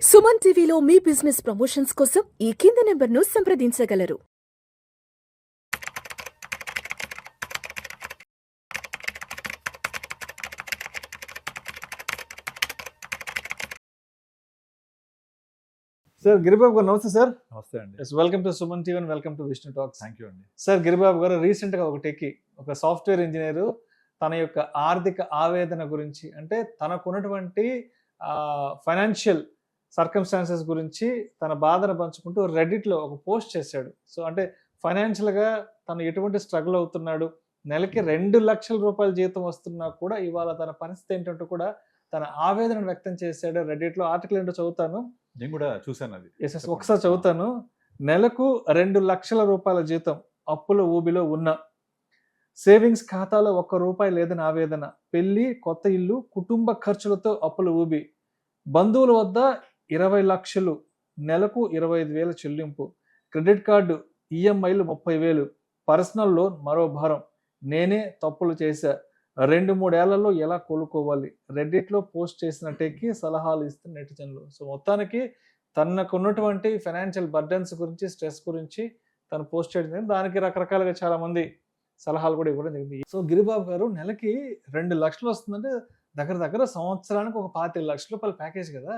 సుమన్ టీవీలో మీ business promotions కోసం ఈ కింది నెంబర్ను సంప్రదించగలరు. సార్ గిరిబాబు గారు నమస్తే సార్. నమస్తే అండి. Welcome to Suman TV and welcome to Vishnu talks. Thank you అండి. సార్ గిరిబాబు గారు రీసెంట్గా ఒక సాఫ్ట్వేర్ ఇంజనీరు తన యొక్క ఆర్థిక ఆవేదన గురించి, అంటే తనకున్నటువంటి ఫైనాన్షియల్ సర్కమ్స్టాన్సెస్ గురించి తన బాధను పంచుకుంటూ రెడ్డిట్లో ఒక పోస్ట్ చేశాడు. సో అంటే ఫైనాన్షియల్గా తను ఎటువంటి స్ట్రగుల్ అవుతున్నాడు, నెలకి 2,00,000 రూపాయల జీతం వస్తున్నా కూడా ఇవాళ తన పరిస్థితి ఏంటంటూ కూడా తన ఆవేదనను వ్యక్తం చేశాడు. రెడ్డిట్లో ఆర్టికల్ ఏంటో చదువుతాను. నేను కూడా చూశాను అది. ఒకసారి చదువుతాను. నెలకు 2,00,000 రూపాయల జీతం, అప్పుల ఊబిలో ఉన్న, సేవింగ్స్ ఖాతాలో ₹1 లేదని ఆవేదన, పెళ్లి, కొత్త ఇల్లు, కుటుంబ ఖర్చులతో అప్పుల ఊబి, బంధువుల వద్ద 20 లక్షలు, నెలకు 25,000 చెల్లింపు, క్రెడిట్ కార్డు ఈఎంఐలు 30,000, పర్సనల్ లోన్ మరో భారం, నేనే తప్పులు చేశా, 2-3 ఏళ్లలో ఎలా కోలుకోవాలి, రెడ్డిట్లో పోస్ట్ చేసిన టెక్కి సలహాలు ఇస్తున్న నెటిజన్లు. సో మొత్తానికి తనకున్నటువంటి ఫైనాన్షియల్ బర్డెన్స్ గురించి, స్ట్రెస్ గురించి తను పోస్ట్ చేయడం జరిగింది. దానికి రకరకాలుగా చాలా మంది సలహాలు కూడా ఇవ్వడం జరిగింది. సో గిరిబాబు గారు నెలకి 2 లక్షలు వస్తుందంటే దగ్గర సంవత్సరానికి ఒక 25 లక్షల రూపాయల ప్యాకేజ్ కదా.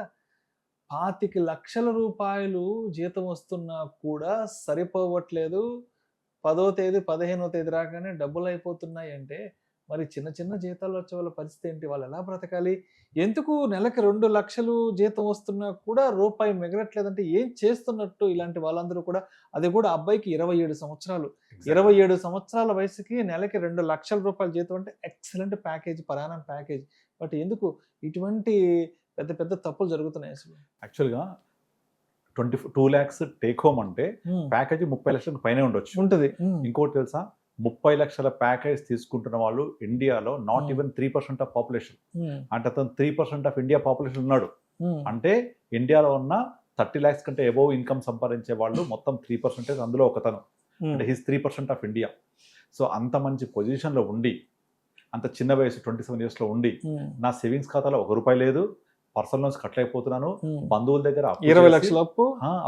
25 లక్షల రూపాయలు జీతం వస్తున్నా కూడా సరిపోవట్లేదు. 10వ తేదీ 15వ తేదీ రాగానే డబ్బులు అయిపోతున్నాయి అంటే మరి చిన్న చిన్న జీతాలు వచ్చే వాళ్ళ పరిస్థితి ఏంటి? వాళ్ళు ఎలా బ్రతకాలి? ఎందుకు నెలకి 2 లక్షలు జీతం వస్తున్నా కూడా రూపాయి మిగలట్లేదంటే ఏం చేస్తున్నట్టు ఇలాంటి వాళ్ళందరూ కూడా? అది కూడా అబ్బాయికి 27 సంవత్సరాలు. 27 సంవత్సరాల వయసుకి నెలకి 2 లక్షల రూపాయల జీతం అంటే ఎక్సలెంట్ ప్యాకేజ్, పరాణం ప్యాకేజ్. బట్ ఎందుకు ఇటువంటి పెద్ద పెద్ద తప్పులు జరుగుతున్నాయి అసలు? యాక్చువల్గా 2 lakhs టేక్ హోమ్ అంటే ప్యాకేజ్ 30 లక్షలకు పైనే ఉండొచ్చు. ఉంటుంది. ఇంకోటి తెలుసా, 30 లక్షల ప్యాకేజ్ తీసుకుంటున్న వాళ్ళు ఇండియాలో నాట్ ఈవెన్ 3% ఆఫ్ పాపులేషన్. అంటే అతను 3% ఆఫ్ ఇండియా పాపులేషన్ ఉన్నాడు. అంటే ఇండియాలో ఉన్న 30 lakhs కంటే అబోవ్ ఇన్కమ్ సంపాదించే వాళ్ళు మొత్తం 3%, అందులో ఒకతను. అంటే హిస్ 3% ఆఫ్ ఇండియా. సో అంత మంచి పొజిషన్లో ఉండి, అంత చిన్న వయసు 27 yearsలో ఉండి, నా సేవింగ్స్ ఖాతాలో ₹1 లేదు, పర్సనల్ లోన్స్ కట్టలేకపోతున్నాను, బంధువుల దగ్గర 20 లక్షల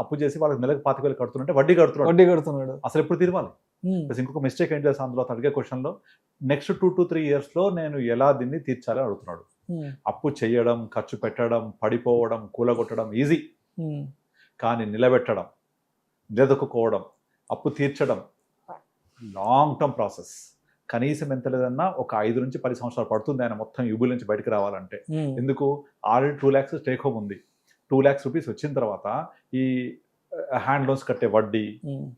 అప్పు చేసి వాళ్ళకి నెలకు 25,000 కడుతుంటే వడ్డీ కడుతున్నాడు. అసలు ఎప్పుడు తీరవాలి? ఇంకొక మిస్టేక్ ఏంటి తెలుసా అందులో అడిగే క్వశ్చన్లో, నెక్స్ట్ 2 to 3 yearsలో నేను ఎలా దీన్ని తీర్చాలని అడుగుతున్నాడు. అప్పు చేయడం, ఖర్చు పెట్టడం, పడిపోవడం, కూలగొట్టడం ఈజీ. కానీ నిలబెట్టడం, నిలదొక్కుకోవడం, అప్పు తీర్చడం లాంగ్ టర్మ్ ప్రాసెస్. కనీసం ఎంత లేదన్నా ఒక 5 నుంచి 10 సంవత్సరాలు పడుతుంది ఆయన మొత్తం యూబుల్ నుంచి బయటకు రావాలంటే. ఎందుకు? ఆల్రెడీ 2 lakhs టేక్ హోమ్ ఉంది. 2 lakhs రూపీస్ వచ్చిన తర్వాత ఈ హ్యాండ్ లోన్స్ కట్టే వడ్డీ,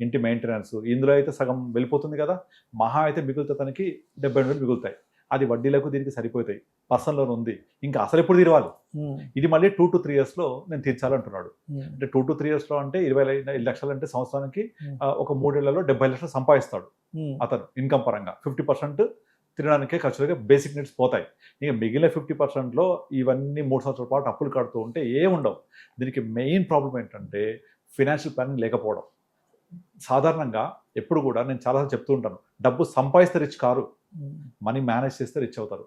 ఇంటి మెయింటెనెన్స్, ఇందులో అయితే సగం వెళ్ళిపోతుంది కదా. మహా అయితే మిగులుతా తనకి 70,000 మిగులుతాయి. అది వడ్డీలకు దీనికి సరిపోతాయి. పర్సనల్ లోన్ ఉంది, ఇంకా అసలు ఎప్పుడు తీరవాలి? ఇది మళ్ళీ 2 to 3 yearsలో నేను తీర్చాలంటున్నాడు. అంటే 2 to 3 yearsలో అంటే 25 లక్షలు అంటే సంవత్సరానికి ఒక 3 ఏళ్లలో 70 లక్షలు సంపాదిస్తాడు అతను ఇన్కమ్ పరంగా. 50% తినడానికే ఖర్చులుగా బేసిక్ నీడ్స్ పోతాయి. ఇక మిగిలిన 50%లో ఇవన్నీ 3 సంవత్సరాల పాటు అప్పులు కడుతూ ఉంటే ఏముండవు. దీనికి మెయిన్ ప్రాబ్లం ఏంటంటే ఫినాన్షియల్ ప్లానింగ్ లేకపోవడం. సాధారణంగా ఎప్పుడు కూడా నేను చాలాసార్లు చెప్తూ ఉంటాను, డబ్బు సంపాదిస్తే రిచ్ కారు, మనీ మేనేజ్ చేస్తే రిచ్ అవుతారు,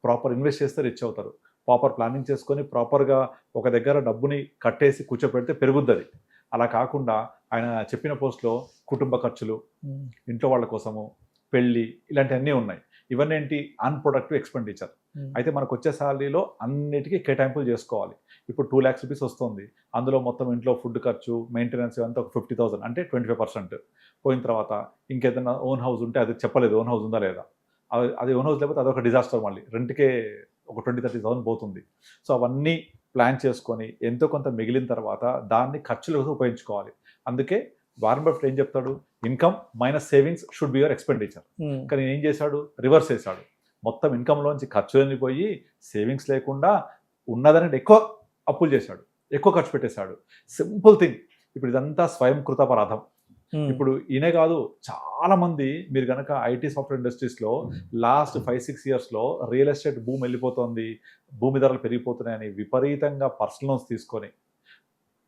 ప్రాపర్ ఇన్వెస్ట్ చేస్తే రిచ్ అవుతారు. ప్రాపర్ ప్లానింగ్ చేసుకొని ప్రాపర్గా ఒక దగ్గర డబ్బుని కట్టేసి కూర్చోపెడితే పెరుగుద్ది. అలా కాకుండా ఆయన చెప్పిన పోస్ట్లో కుటుంబ ఖర్చులు, ఇంట్లో వాళ్ళ కోసము, పెళ్ళి, ఇలాంటివన్నీ ఉన్నాయి. ఇవన్నీ ఏంటి? Unproductive expenditure. అయితే మనకు వచ్చే శాలరీలో అన్నిటికీ కేటాయింపులు చేసుకోవాలి. ఇప్పుడు 2 lakhs రూపీస్ వస్తుంది, అందులో మొత్తం ఇంట్లో ఫుడ్ ఖర్చు, మెయింటెనెన్స్ ఇవంతా ఒక 50,000 అంటే 25% పోయిన తర్వాత ఇంకేదైనా ఓన్ హౌస్ ఉంటే అది చెప్పలేదు, ఓన్ హౌస్ ఉందా లేదా. అది ఓన్ హౌస్ లేకపోతే అదొక డిజాస్టర్. మళ్ళీ రెంట్కే ఒక 20-30,000 పోతుంది. సో అవన్నీ ప్లాన్ చేసుకొని ఎంతో కొంత మిగిలిన తర్వాత దాన్ని ఖర్చులకు ఉపయోగించుకోవాలి. అందుకే వారన్ బఫెట్ ఏం చెప్తాడు? Income minus savings should be your expenditure. కానీ ఏం చేశాడు? రివర్స్ చేశాడు. మొత్తం ఇన్కంలోంచి ఖర్చులని పోయి సేవింగ్స్ లేకుండా ఉన్నదానికి ఎక్కువ అప్పులు చేశాడు, ఎక్కువ ఖర్చు పెట్టేశాడు. Simple thing. ఇప్పుడు ఇదంతా స్వయం కృతాపరాధం. ఇప్పుడు ఈయనే కాదు, చాలా మంది మీరు కనుక ఐటీ సాఫ్ట్వేర్ ఇండస్ట్రీస్లో లాస్ట్ 5-6 yearsలో రియల్ ఎస్టేట్ భూమి వెళ్ళిపోతుంది, భూమి ధరలు పెరిగిపోతున్నాయని విపరీతంగా పర్సనల్ లోన్స్ తీసుకొని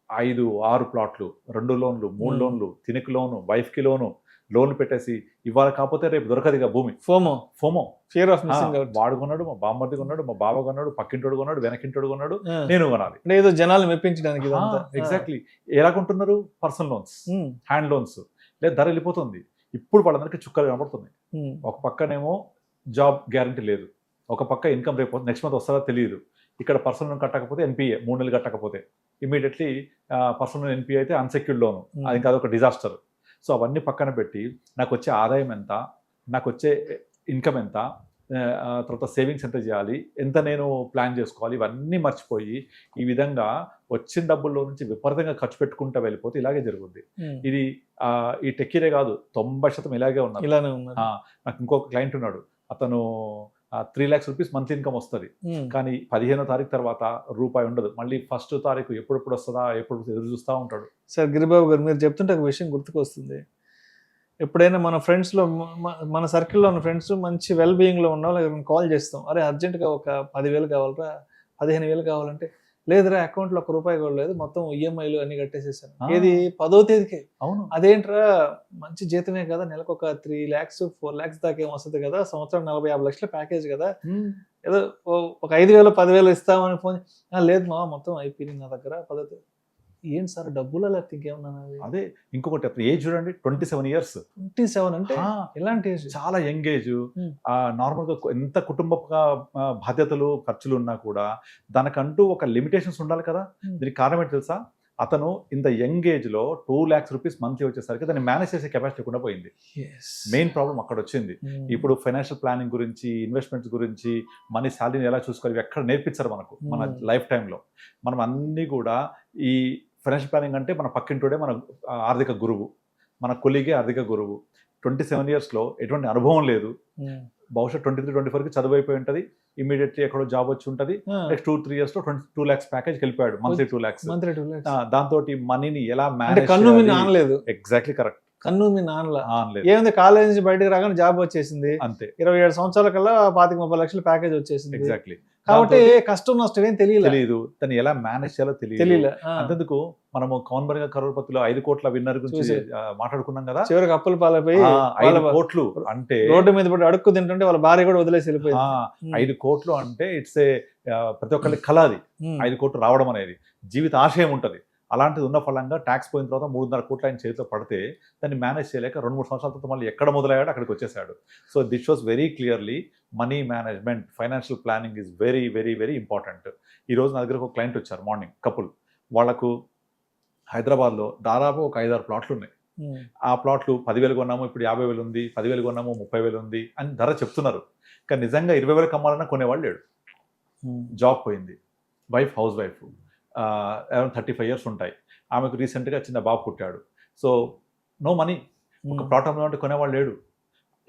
5-6 ప్లాట్లు, 2 లోన్లు, 3 లోన్లు, తినికి లోను, వైఫ్కి లోను, లోన్లు పెట్టేసి ఇవాళ కాకపోతే రేపు దొరకదు ఇక భూమి. ఫోమో ఫియర్ ఆఫ్ ఆ, మిస్సింగ్ అవుట్. వాడు కొన్నాడు, మా బామ్మర్ది కొన్నాడు, మా బావ కొన్నాడు, పక్కింటోడు కొన్నాడు, వెనకింటోడు కొన్నాడు, నేను కొనాలి. అంటే ఏదో జనాలు మెప్పించడానికి ఇదంతా. ఎగ్జాక్ట్లీ. ఎలా కొంటున్నారు? పర్సనల్ లోన్స్, హ్యాండ్ లోన్స్, లేదా ధర వెళ్ళిపోతుంది. ఇప్పుడు వాళ్ళందరికీ చుక్కలు కనబడుతుంది. ఒక పక్కనేమో జాబ్ గ్యారంటీ లేదు, ఒక పక్క ఇన్కమ్ రేపు నెక్స్ట్ మంత్ వస్తుందో తెలియదు. ఇక్కడ పర్సనల్ లోన్ కట్టకపోతే ఎన్పిఏ 3 నెలలు కట్టకపోతే ఇమీడియట్లీ పర్సనల్ ఎన్పిఏ అయితే అన్సెక్యూర్డ్ లోను, అది ఇంకా అదొక డిజాస్టర్. సో అవన్నీ పక్కన పెట్టి నాకు వచ్చే ఆదాయం ఎంత, నాకు వచ్చే ఇన్కమ్ ఎంత, తర్వాత సేవింగ్స్ ఎంత చేయాలి, ఎంత నేను ప్లాన్ చేసుకోవాలి, ఇవన్నీ మర్చిపోయి ఈ విధంగా వచ్చిన డబ్బుల్లో నుంచి విపరీతంగా ఖర్చు పెట్టుకుంటూ వెళ్ళిపోతే ఇలాగే జరుగుద్ది. ఇది ఈ టెక్కీరే కాదు, 90% ఇలాగే ఉన్నారు. ఇలానే ఉన్నారు. నాకు ఇంకొక క్లయింట్ ఉన్నాడు, అతను 3 lakhs రూపీస్ మంత్లీ ఇన్కమ్ వస్తుంది, కానీ 15వ తారీఖు తర్వాత రూపాయి ఉండదు. మళ్ళీ 1st తారీఖు ఎప్పుడెప్పుడు వస్తుందా ఎప్పుడు ఎదురు చూస్తూ ఉంటాడు. సార్ గిరిబాబు గారు, మీరు చెప్తుంటే ఒక విషయం గుర్తుకు వస్తుంది. ఎప్పుడైనా మన ఫ్రెండ్స్లో, మన సర్కిల్లో ఉన్న ఫ్రెండ్స్ మంచి వెల్ బీయింగ్లో ఉన్న వాళ్ళు కాల్ చేస్తాం, అరే అర్జెంటుగా ఒక 10,000 కావాలరా, 15,000 కావాలంటే, లేదురా అకౌంట్లో ₹1 కూడా లేదు, మొత్తం ఈఎంఐలు అన్ని కట్టేసేసాను. ఏది 10వ తేదీకే. అవును. అదేంట్రా, మంచి జీతమే కదా, నెలకు ఒక 3 lakhs 4 lakhs దాకా ఏం వస్తుంది కదా, సంవత్సరం 40-50 లక్షల ప్యాకేజ్ కదా, ఏదో ఒక 5,000 10,000 ఇస్తామని ఫోన్, లేదు మా మొత్తం అయిపోయింది నా దగ్గర 10వ. ఏంటి సార్ డబ్బులు లేకపోతే ఇంకేమన్నా? అదే ఇంకొకటి, అప్పుడు ఏజ్ చూడండి, 27 years. 27 అంటే ఎలాంటి ఏజ్? చాలా యంగ్ ఏజ్. నార్మల్గా ఎంత కుటుంబ బాధ్యతలు ఖర్చులు ఉన్నా కూడా దానికంటూ ఒక లిమిటేషన్స్ ఉండాలి కదా. దీనికి కారణం ఏంటి తెలుసా? అతను ఇంత యంగ్ ఏజ్ లో 2 lakhs రూపీస్ మంత్లీ వచ్చేసరికి దాన్ని మేనేజ్ చేసే కెపాసిటీ లేకుండా పోయింది. మెయిన్ ప్రాబ్లం అక్కడ వచ్చింది. ఇప్పుడు ఫైనాన్షియల్ ప్లానింగ్ గురించి, ఇన్వెస్ట్మెంట్స్ గురించి, మనీ శాలరీని ఎలా చూసుకోవాలి ఎక్కడ నేర్పించారు మనకు మన లైఫ్ టైంలో. మనం అన్నీ కూడా ఈ ఫైనాన్షియల్ ప్లానింగ్ అంటే మన పక్కింటోడే మన ఆర్థిక గురువు, మన కొలీగే ఆర్థిక గురువు. 27 years లో ఎటువంటి అనుభవం లేదు. బహుశా 23-24కి చదువు అయిపోయి ఉంటుంది, ఇమీడియట్లీ ఎక్కడో జాబ్ వచ్చి ఉంటుంది. నెక్స్ట్ 2-3 years లో 2 lakhs ప్యాకేజ్ వెళ్ళిపోయాడు, మంత్లీ 2 lakhs. దాంతో మనీని ఎలా మేనేజ్, కన్ను మీ నానలేదు. Exactly correct. కన్ను మీ నాన్నలేదు. ఏముంది, కాలేజ్ నుంచి బయటకు రాగానే జాబ్ వచ్చేసింది, అంతే. 27 సంవత్సరాల కల్లా 25-30 లక్షల ప్యాకేజ్ వచ్చేసింది. ఎగ్జాక్ట్లీ. కాబట్టి కష్టం నష్టం ఏం తెలియదు, దాన్ని ఎలా మేనేజ్ చేయాలో తెలియదు. అంతేందుకు మనము కౌన్బర్గ కరోడ్పతిలో 5 కోట్ల విన్నర్ గురించి మాట్లాడుకున్నాం కదా. చివరికి అప్పుల పాలైపోయి 5 కోట్లు అంటే రోడ్డు మీద పడి అడుక్కు తింటుంటే వాళ్ళ భార్య కూడా వదిలేసి వెళ్ళిపోయింది. 5 కోట్లు అంటే ఇట్స్ ఏ ప్రతి ఒక్కరికి కళ అది. 5 కోట్లు రావడం అనేది జీవిత ఆశయం ఉంటుంది. అలాంటిది ఉన్న ఫలంగా ట్యాక్స్ పోయిన తర్వాత 3.5 కోట్లు ఆయన చేతిలో పడితే దాన్ని మేనేజ్ చేయలేక 2-3 సంవత్సరాల తర్వాత మళ్ళీ ఎక్కడ మొదలయ్యాడు అక్కడికి వచ్చేసాడు. So this was very clearly money management, financial planning is very very very important. ఈరోజు నా దగ్గరకు ఒక క్లయింట్ వచ్చారు, మార్నింగ్ కపుల్. వాళ్ళకు హైదరాబాద్లో దాదాపు ఒక 5-6 ప్లాట్లు ఉన్నాయి. ఆ ప్లాట్లు 10,000 కొన్నాము, ఇప్పుడు 50,000 ఉంది, 10,000 కొన్నాము, 30,000 ఉంది అని ధర చెప్తున్నారు. కానీ నిజంగా 20,000 కమ్మాలన్నా కొనేవాళ్ళు లేడు. జాబ్ పోయింది, wife house wife, around 35 years ఉంటాయి. ఆమెకు రీసెంట్గా చిన్న బాబు పుట్టాడు. సో నో మనీ, ఒక ప్లాట్ అమ్మాలంటే కొనేవాళ్ళు లేడు.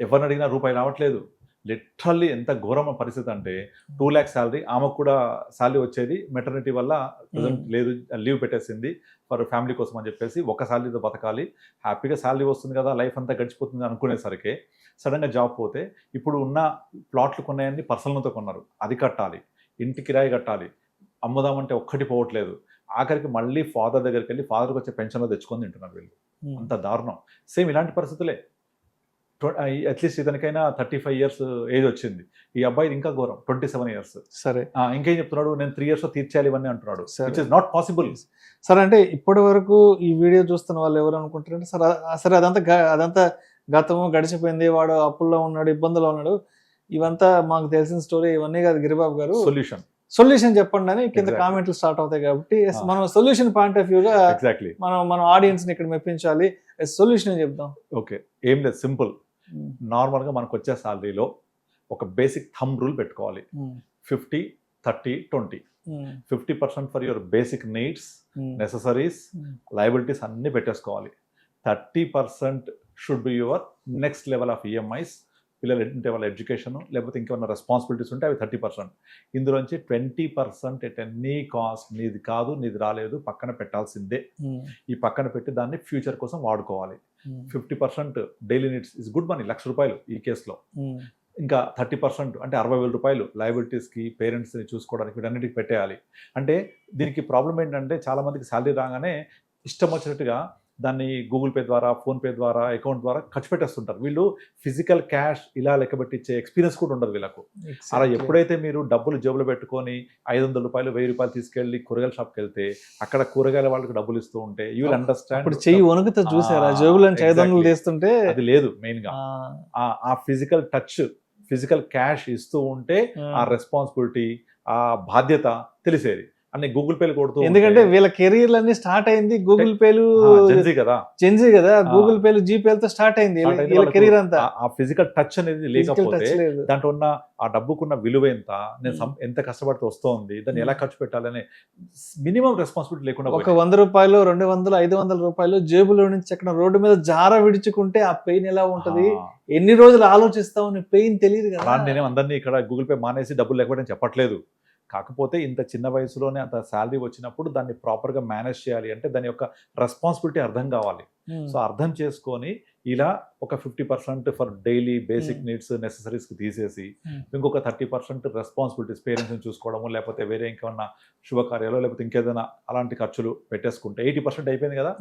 ఎవరిని అడిగినా రూపాయి రావట్లేదు. లిటరల్లీ ఎంత ఘోరమైన పరిస్థితి అంటే 2 lakhs శాలరీ, ఆమెకు కూడా శాలరీ వచ్చేది, మెటర్నిటీ వల్ల ప్రజెంట్ లేదు, లీవ్ పెట్టేసింది ఫర్ ఫ్యామిలీ కోసం అని చెప్పేసి. ఒక శాలరీతో బతకాలి, హ్యాపీగా శాలరీ వస్తుంది కదా, లైఫ్ అంతా గడిచిపోతుంది అనుకునేసరికి సడన్గా జాబ్ పోతే ఇప్పుడు ఉన్న ప్లాట్లు కొన్నాయన్ని పర్సనల్తో కొన్నారు, అది కట్టాలి, ఇంటి కిరాయి కట్టాలి, అమ్ముదామంటే ఒక్కటి పోవట్లేదు. ఆఖరికి మళ్ళీ ఫాదర్ దగ్గరికి వెళ్ళి ఫాదర్కి వచ్చే పెన్షన్లో తెచ్చుకొని తింటున్నారు వీళ్ళు. అంత దారుణం. సేమ్ ఇలాంటి పరిస్థితులే. అట్లీస్ట్ ఇతనికైనా 35 years ఏజ్ వచ్చింది, ఈ అబ్బాయి ఇంకా ఘోరం 27 years. సరే, ఇంకేం చెప్తున్నాడు, నేను 3 years తీర్చేయాలి ఇవన్నీ అంటున్నాడు. Which is not possible. సరే, అంటే ఇప్పటి వరకు ఈ వీడియో చూస్తున్న వాళ్ళు ఎవరు అనుకుంటారంటే, సరే అదంతా గతము గడిచిపోయింది, వాడు అప్పుల్లో ఉన్నాడు, ఇబ్బందులో ఉన్నాడు, ఇవంతా మాకు తెలిసిన స్టోరీ, ఇవన్నీ కాదు గిరిబాబు గారు, సొల్యూషన్ చెప్పండి అని కింద కామెంట్లు స్టార్ట్ అవుతాయి. కాబట్టి మనం సొల్యూషన్ పాయింట్ ఆఫ్ వ్యూగా మనం ఆడియన్స్ ని ఇక్కడ మెప్పించాలి, సొల్యూషన్ ఏం చెప్దాం. ఓకే, ఏం లేదు, సింపుల్. నార్మల్గా మనకు వచ్చే శాలరీలో ఒక బేసిక్ థంబ్ రూల్ పెట్టుకోవాలి, 50-30-20. 50% for your basic needs, necessaries, liabilities అన్నీ పెట్టేసుకోవాలి. 30% should be your next level of EMIs, పిల్లలు అంటే వాళ్ళ ఎడ్యుకేషన్, లేకపోతే ఇంకేమైనా రెస్పాన్సిబిలిటీస్ ఉంటే అవి 30%. ఇందులోంచి 20% ఎట్ ఎనీ కాస్ట్ నీది కాదు, నీది రాలేదు, పక్కన పెట్టాల్సిందే. ఈ పక్కన పెట్టి దాన్ని ఫ్యూచర్ కోసం వాడుకోవాలి. 50% daily needs is good money, ₹1,00,000 ఈ కేసులో. ఇంకా 30% అంటే ₹60,000 లయబిలిటీస్కి, పేరెంట్స్ని చూసుకోవడానికి, వీటన్నిటికి పెట్టేయాలి. అంటే దీనికి ప్రాబ్లం ఏంటంటే చాలామందికి శాలరీ రాగానే ఇష్టం వచ్చినట్టుగా దాన్ని గూగుల్ పే ద్వారా, ఫోన్పే ద్వారా, అకౌంట్ ద్వారా ఖర్చు పెట్టేస్తుంటారు. వీళ్ళు ఫిజికల్ క్యాష్ ఇలా లెక్క పెట్టించే ఎక్స్పీరియన్స్ కూడా ఉండదు వీళ్ళకు. అలా ఎప్పుడైతే మీరు డబ్బులు జేబులో పెట్టుకొని ₹500, ₹1000 తీసుకెళ్ళి కూరగాయల షాప్కి వెళ్తే అక్కడ కూరగాయల వాళ్ళకి డబ్బులు ఇస్తూ ఉంటే యూ విల్ అండర్స్టాండ్. ఇప్పుడు చెయ్యి వణుకుతో చూసారా జేబులో 500 తీస్తుంటే? అది లేదు మెయిన్ గా. ఆ ఫిజికల్ టచ్, ఫిజికల్ క్యాష్ ఇస్తూ ఉంటే ఆ రెస్పాన్సిబిలిటీ, ఆ బాధ్యత తెలిసేది. అన్ని గూగుల్ పేలు కొడుతూ, ఎందుకంటే వీళ్ళ కెరీర్ అన్ని స్టార్ట్ అయింది గూగుల్ పేలు, జెన్జీ కదా, గూగుల్ పేలు, జీపేలతో స్టార్ట్ అయింది వీళ్ళ కెరీర్ అంతా. ఆ ఫిజికల్ టచ్ అనేది లేకపోతే దాంట్లో ఉన్న ఆ డబ్బుకున్న విలువ ఎంత, నేను ఎంత కష్టపడితే వస్తోంది, దాన్ని ఎలా ఖర్చు పెట్టాలనే మినిమం రెస్పాన్సిబిలిటీ లేకుండా ఒక ₹100, $200, $500 జేబులో నుంచి ఎక్కడ రోడ్డు మీద జార విడుచుకుంటే ఆ పెయిన్ ఎలా ఉంటది, ఎన్ని రోజులు ఆలోచిస్తామని పెయిన్ తెలియదు కదా. నేను అందరినీ ఇక్కడ గూగుల్ పే మానేసి డబ్బులు లేకపోతే చెప్పట్లేదు. కాకపోతే ఇంత చిన్న వయసులోనే అంత శాలరీ వచ్చినప్పుడు దాన్ని ప్రాపర్గా మేనేజ్ చేయాలి అంటే దాని యొక్క రెస్పాన్సిబిలిటీ అర్థం కావాలి. సో అర్థం చేసుకొని ఇలా ఒక 50% ఫర్ డైలీ బేసిక్ నీడ్స్, నెసెసరీస్కి తీసేసి ఇంకొక 30% రెస్పాన్సిబిలిటీస్, పేరెంట్స్ని చూసుకోవడము, లేకపోతే వేరే ఇంకేమన్నా శుభకార్యాలు, లేకపోతే ఇంకేదైనా అలాంటి ఖర్చులు పెట్టేసుకుంటే 80% అయిపోయింది కదా.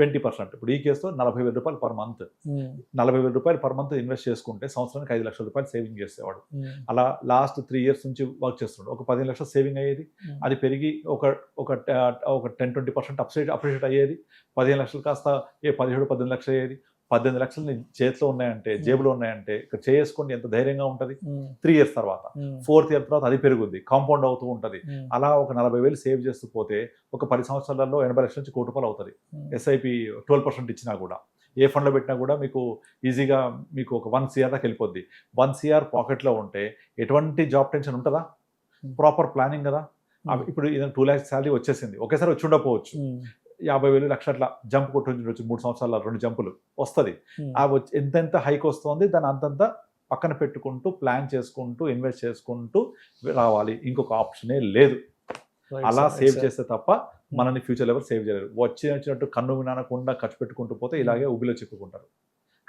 20% ఇప్పుడు ఈ కేసులో ₹40,000 per month, ₹40,000 per month invest చేసుకుంటే సంవత్సరానికి ₹5,00,000 సేవింగ్ చేసేవాడు. అలా లాస్ట్ 3 years నుంచి వర్క్ చేస్తున్నాడు. ఒక 15 లక్షలు సేవింగ్ అయ్యేది, అది పెరిగి ఒక 10-20% అప్రిషియేట్ అయ్యేది. 15 లక్షలు కాస్త 17-18 లక్షలు అయ్యేది. 18 లక్షలు నీ చేతిలో ఉన్నాయంటే, జేబులో ఉన్నాయంటే ఇక్కడ చేసుకుంటే ఎంత ధైర్యంగా ఉంటుంది. 3 years తర్వాత, 4th year తర్వాత అది పెరుగుద్ది, కాంపౌండ్ అవుతూ ఉంటుంది. అలా ఒక 40,000 సేవ్ చేస్తూ పోతే ఒక 10 సంవత్సరాలలో 80 లక్షల నుంచి ₹1,00,000 అవుతుంది. ఎస్ఐపి 12% ఇచ్చినా కూడా, ఏ ఫండ్లో పెట్టినా కూడా మీకు ఈజీగా మీకు ఒక 1 crore దాకా వెళ్ళిపోద్ది. 1 crore పాకెట్లో ఉంటే ఎటువంటి జాబ్ టెన్షన్ ఉంటుందా? ప్రాపర్ ప్లానింగ్ కదా. ఇప్పుడు 2 lakhs శాలరీ వచ్చేసింది, ఒకేసారి వచ్చి ఉండకపోవచ్చు. 50,000 లక్ష అట్లా జంప్ కొట్టుండొచ్చు, 3 సంవత్సరాల 2 జంపులు వస్తుంది. ఆ ఎంతెంత హైక్ వస్తుంది దాన్ని అంతంత పక్కన పెట్టుకుంటూ, ప్లాన్ చేసుకుంటూ, ఇన్వెస్ట్ చేసుకుంటూ రావాలి. ఇంకొక ఆప్షనే లేదు. అలా సేవ్ చేస్తే తప్ప మనల్ని ఫ్యూచర్ ఎవరు సేవ్ చేయలేరు. వచ్చినట్టు కన్ను వినకుండా ఖర్చు పెట్టుకుంటూ పోతే ఇలాగే ఊబిలో చిక్కుకుంటారు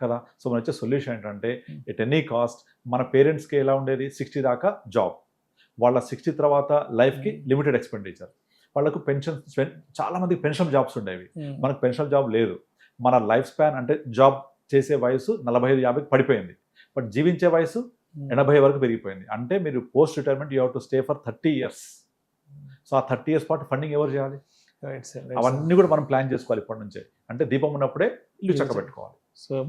కదా. సో మన వచ్చే సొల్యూషన్ ఏంటంటే, ఎట్ ఎనీ కాస్ట్ మన పేరెంట్స్కి ఎలా ఉండేది, 60 దాకా జాబ్, వాళ్ళ 60 తర్వాత లైఫ్కి లిమిటెడ్ ఎక్స్పెండిచర్, వాళ్ళకు పెన్షన్, చాలా మందికి పెన్షన్ జాబ్స్ ఉండేవి, మనకు పెన్షన్ జాబ్ లేదు. మన లైఫ్ స్పాన్ అంటే జాబ్ చేసే వయసు 45-50కి పడిపోయింది, బట్ జీవించే వయసు 80 వరకు పెరిగిపోయింది. అంటే మీరు post retirement you have to stay for 30 years. So ఆ 30 years పాటు ఫండింగ్ ఎవరు చేయాలి? అవన్నీ కూడా మనం ప్లాన్ చేసుకోవాలి ఇప్పటి నుంచే. అంటే దీపం ఉన్నప్పుడే ఇల్లు చక్క పెట్టుకోవాలి,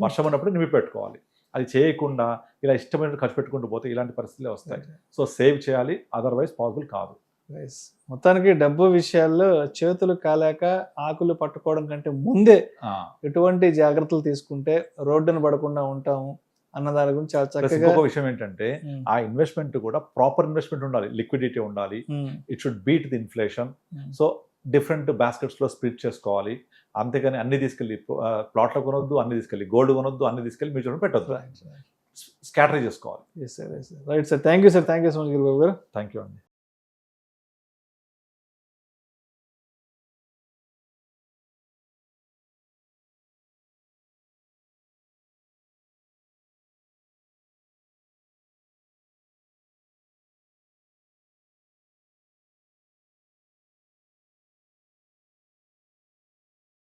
వర్షం ఉన్నప్పుడే నింపి పెట్టుకోవాలి. అది చేయకుండా ఇలా ఇష్టమైన ఖర్చు పెట్టుకుంటూ పోతే ఇలాంటి పరిస్థితులే వస్తాయి. సో సేవ్ చేయాలి, అదర్వైజ్ పాసిబుల్ కాదు. మొత్తానికి డబ్బు విషయాల్లో చేతులు కాలేక ఆకులు పట్టుకోవడం కంటే ముందే ఎటువంటి జాగ్రత్తలు తీసుకుంటే రోడ్డును పడకుండా ఉంటాము అన్న దాని గురించి చాలా చక్కగా. ఇంకొక విషయం ఏంటంటే, ఆ ఇన్వెస్ట్మెంట్ కూడా ప్రాపర్ ఇన్వెస్ట్మెంట్ ఉండాలి, లిక్విడిటీ ఉండాలి, it should beat the inflation. So different బాస్కెట్స్లో స్ప్లిట్ చేసుకోవాలి. అంతేగాని అన్ని తీసుకెళ్ళి ప్లాట్లో కొనొద్దు, అన్ని తీసుకెళ్ళి గోల్డ్ కొనొద్దు, అన్ని తీసుకెళ్ళి మ్యూచువల్ ఫండ్ పెట్టొద్దు, స్కాటర్ చేసుకోవాలి. Right sir, thank you sir, thank you so much Giribabu గారు. థ్యాంక్ యూ అండి.